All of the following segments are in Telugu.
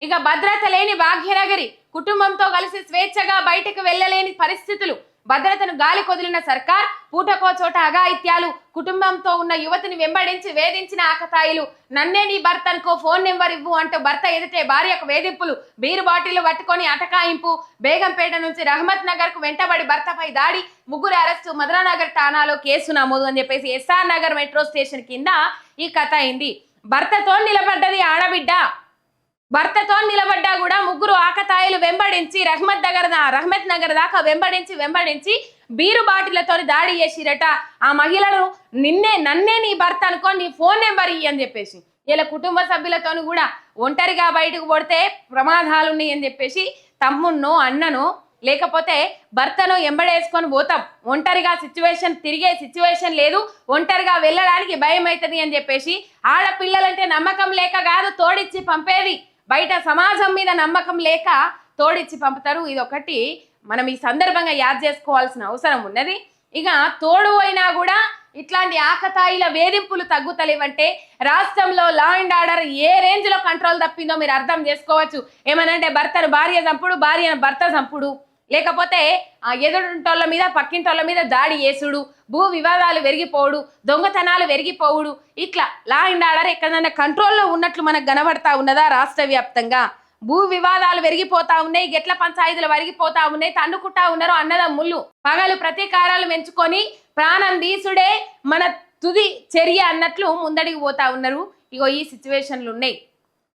ఇక భద్రత లేని భాగ్యనగరి కుటుంబంతో కలిసి స్వేచ్ఛగా బయటకు వెళ్లలేని పరిస్థితులు, భద్రతను గాలి కొదిలిన సర్కార్, పూటకో చోట అఘాయిత్యాలు, కుటుంబంతో ఉన్న యువతిని వెంబడించి వేధించిన ఆకతాయిలు, నన్నే నీ భర్తనుకో ఫోన్ నెంబర్ ఇవ్వు అంటూ భర్త ఎదుటే భార్యకు వేధింపులు, బీరు బాటిల్ పట్టుకొని అటకాయింపు, బేగంపేట నుంచి రహమత్ నగర్ కు వెంటబడి భర్తపై దాడి, ముగ్గురు అరెస్టు, మధురానగర్ ఠాణాలో కేసు నమోదు అని చెప్పేసి ఎస్ఆర్ నగర్ మెట్రో స్టేషన్ కింద ఈ కథ అయింది. భర్తతో నిలబడ్డది ఆడబిడ్డ, భర్తతో నిలబడ్డా కూడా ముగ్గురు ఆకతాయిలు వెంబడించి రహమత్ నగర్ దాకా వెంబడించి బీరు బాటిలతో దాడి చేసిరట. ఆ మహిళను నన్నే నీ భర్త అనుకో, నీ ఫోన్ నెంబర్ ఇయ్యి అని చెప్పేసి ఇలా కుటుంబ సభ్యులతో కూడా ఒంటరిగా బయటకు పడితే ప్రమాదాలు ఉన్నాయి అని చెప్పేసి తమ్మున్నో అన్నను లేకపోతే భర్తను ఎంబడేసుకొని పోతాం. ఒంటరిగా తిరిగే సిచ్యువేషన్ లేదు, ఒంటరిగా వెళ్ళడానికి భయం అవుతుంది అని చెప్పేసి ఆడపిల్లలంటే నమ్మకం లేక కాదు తోడిచ్చి పంపేది, బయట సమాజం మీద నమ్మకం లేక తోడిచ్చి పంపుతారు. ఇది ఒకటి మనం ఈ సందర్భంగా యాద్ చేసుకోవాల్సిన అవసరం ఉన్నది. ఇక తోడు అయినా కూడా ఇట్లాంటి ఆకతాయిల వేధింపులు తగ్గుతలేవంటే రాష్ట్రంలో law and order A range లో కంట్రోల్ తప్పిందో మీరు అర్థం చేసుకోవచ్చు. ఏమనంటే భర్తను భార్య చంపుడు, భార్యను భర్త చంపుడు, లేకపోతే ఎదురుంటోళ్ళ మీద పక్కింటోళ్ళ మీద దాడి చేసుడు, భూ వివాదాలు పెరిగిపోవుడు, దొంగతనాలు పెరిగిపోవుడు, ఇట్లా లా అండ్ ఆర్డర్ ఎక్కడైనా కంట్రోల్లో ఉన్నట్లు మనకు కనబడతా ఉన్నదా? రాష్ట్ర వ్యాప్తంగా భూ వివాదాలు పెరిగిపోతా ఉన్నాయి, గెట్ల పంచాయతీలు వరిగిపోతా ఉన్నాయి, తన్నుకుంటా ఉన్నారు అన్నదమ్ముళ్ళు. పగలు ప్రతీకారాలు పెంచుకొని ప్రాణం దీసుడే మన తుది చర్య అన్నట్లు ముందడికి పోతా ఉన్నారు. ఇగో ఈ సిచ్యువేషన్లు ఉన్నాయి.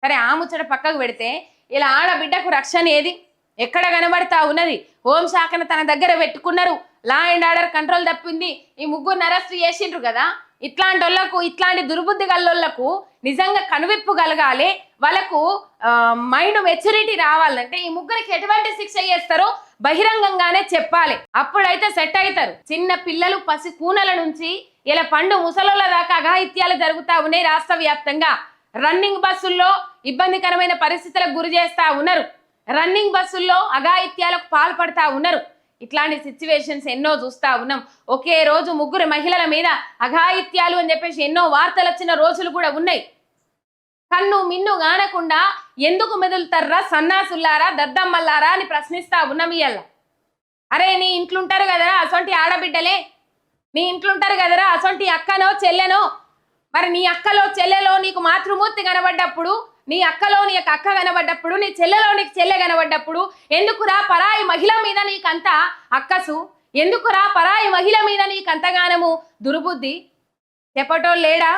సరే, ఆ ముచ్చట పక్కకు పెడితే ఇలా ఆడబిడ్డకు రక్షణ ఏది? ఎక్కడ కనబడతా ఉన్నది? హోంశాఖను తన దగ్గర పెట్టుకున్నారు, లా అండ్ ఆర్డర్ కంట్రోల్ తప్పింది, ఈ ముగ్గురిని అరెస్ట్ చేసిండ్రు కదా. ఇట్లాంటి వాళ్ళకు, ఇట్లాంటి దుర్బుద్ధి గల్లోళ్లకు నిజంగా కనువిప్పు కలగాలి, వాళ్ళకు మైండ్ మెచ్యూరిటీ రావాలంటే ఈ ముగ్గురికి ఎటువంటి శిక్ష చేస్తారో బహిరంగంగానే చెప్పాలి. అప్పుడైతే సెట్ అవుతారు. చిన్న పిల్లలు పసి కూనల నుంచి ఇలా పండు ముసలోళ్ళ దాకా అఘాయిత్యాలు జరుగుతా ఉన్నాయి రాష్ట్ర వ్యాప్తంగా. రన్నింగ్ బస్సుల్లో ఇబ్బందికరమైన పరిస్థితులకు గురి చేస్తా ఉన్నారు, రన్నింగ్ బస్సుల్లో అఘాయిత్యాలకు పాల్పడతా ఉన్నారు. ఇట్లాంటి సిచ్యువేషన్స్ ఎన్నో చూస్తా ఉన్నాం. ఒకే రోజు ముగ్గురు మహిళల మీద అఘాయిత్యాలు అని చెప్పేసి ఎన్నో వార్తలు వచ్చిన రోజులు కూడా ఉన్నాయి. కన్ను మిన్ను గానకుండా ఎందుకు మెదులుతారా సన్నాసుల్లారా, దద్దమ్మల్లారా అని ప్రశ్నిస్తా ఉన్నాం ఇయ్యాల. అరే, నీ ఇంట్లుంటారు కదరా అసొంటి ఆడబిడ్డలే, నీ ఇంట్లుంటారు కదరా అసొంటి అక్కనో చెల్లెనో, మరి నీ అక్కలో చెల్లెలో నీకు మాతృమూర్తి కనబడ్డప్పుడు, నీ అక్కలో నీకు అక్క కనబడ్డప్పుడు, నీ చెల్లెలో నీకు చెల్లె కనబడ్డప్పుడు ఎందుకురా పరాయి మహిళ మీద నీకంత అక్కసు? ఎందుకురా పరాయి మహిళ మీద నీకంతగానము దుర్బుద్ధి? చెప్పటోళ్ళు లేడా?